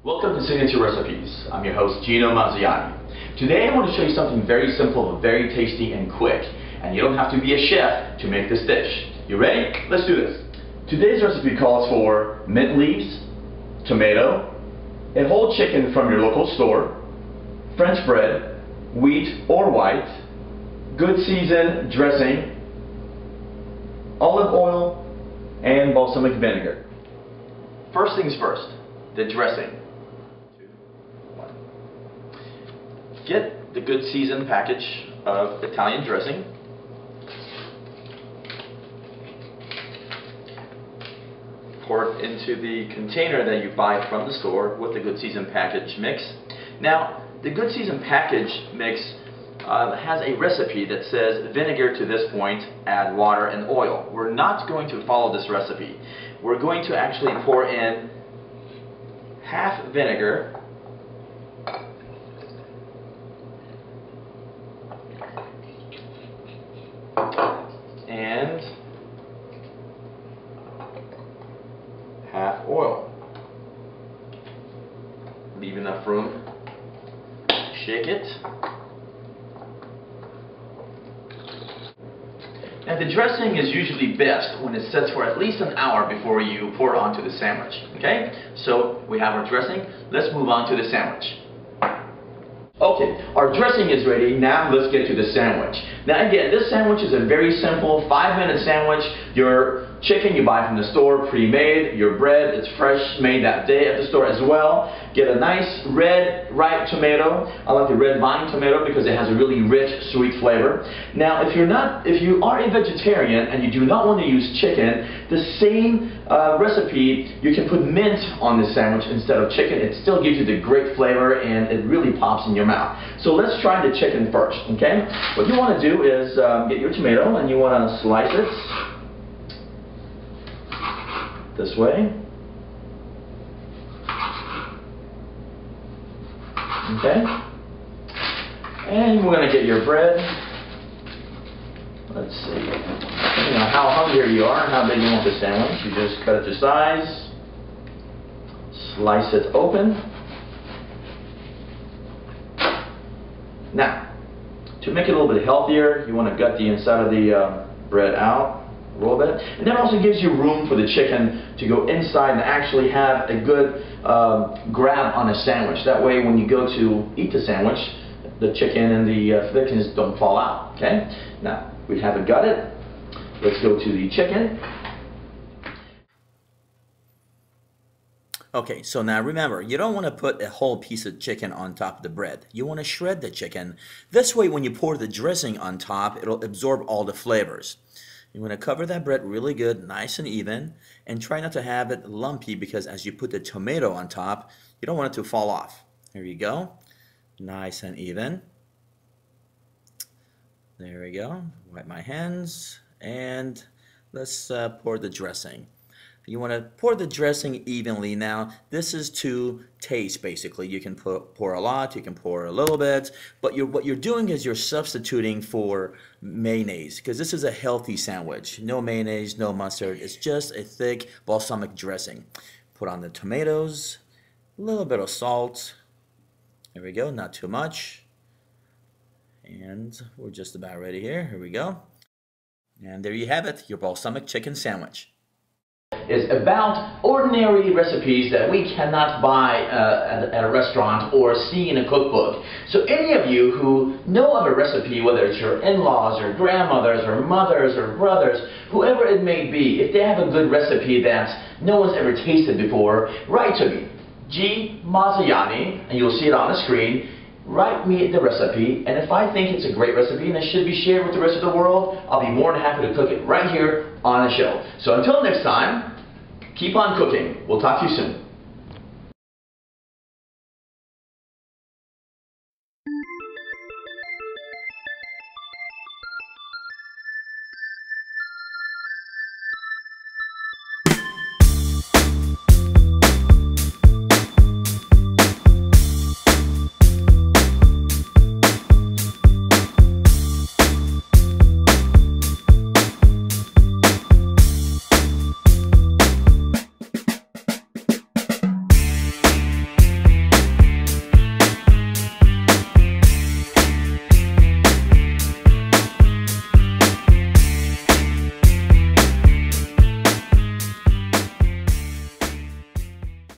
Welcome to Signature Recipes. I'm your host, Gino Mazziani. Today I want to show you something very simple, but very tasty and quick. And you don't have to be a chef to make this dish. You ready? Let's do this. Today's recipe calls for mint leaves, tomato, a whole chicken from your local store, French bread, wheat or white, good seasoned dressing, olive oil, and balsamic vinegar. First things first, the dressing. Get the good seasoned package of Italian dressing. Pour it into the container that you buy from the store with the good seasoned package mix. Now, the good seasoned package mix has a recipe that says vinegar to this point, add water and oil. We're not going to follow this recipe. We're going to actually pour in half vinegar and half oil. Leave enough room. Shake it. Now the dressing is usually best when it sets for at least an hour before you pour it onto the sandwich. Okay? So we have our dressing. Let's move on to the sandwich. Okay, our dressing is ready. Now let's get to the sandwich. Now again, this sandwich is a very simple 5-minute sandwich. Your chicken you buy from the store, pre-made. Your bread, it's fresh, made that day at the store as well. Get a nice red ripe tomato. I like the red vine tomato because it has a really rich, sweet flavor. Now, if you are a vegetarian and you do not want to use chicken, the same recipe, you can put mint on this sandwich instead of chicken. It still gives you the great flavor and it really pops in your mouth. So let's try the chicken first, okay? What you want to do is get your tomato and you want to slice it this way. Okay? And we're going to get your bread. Let's see. You know how hungry you are and how big you want the sandwich. You just cut it to size. Slice it open. Now, to make it a little bit healthier, you want to gut the inside of the bread out a little bit. And that also gives you room for the chicken to go inside and actually have a good grab on a sandwich. That way when you go to eat the sandwich, the chicken and the thickness don't fall out. Okay? Now, we have it gutted. Let's go to the chicken. Okay, so now remember, you don't want to put a whole piece of chicken on top of the bread. You want to shred the chicken. This way, when you pour the dressing on top, it'll absorb all the flavors. You want to cover that bread really good, nice and even, and try not to have it lumpy because as you put the tomato on top, you don't want it to fall off. There you go. Nice and even. There we go. Wipe my hands, and let's pour the dressing. You want to pour the dressing evenly. Now, this is to taste, basically. You can pour a lot, you can pour a little bit, but what you're doing is you're substituting for mayonnaise, because this is a healthy sandwich. No mayonnaise, no mustard. It's just a thick balsamic dressing. Put on the tomatoes, a little bit of salt. There we go, not too much. And we're just about ready here. Here we go. And there you have it, your balsamic chicken sandwich. Is about ordinary recipes that we cannot buy at a restaurant or see in a cookbook. So any of you who know of a recipe, whether it's your in-laws or grandmothers or mothers or brothers, whoever it may be, if they have a good recipe that no one's ever tasted before, write to me, G. Mazziani, and you'll see it on the screen. Write me the recipe, and if I think it's a great recipe and it should be shared with the rest of the world, I'll be more than happy to cook it right here on the show. So until next time, keep on cooking. We'll talk to you soon.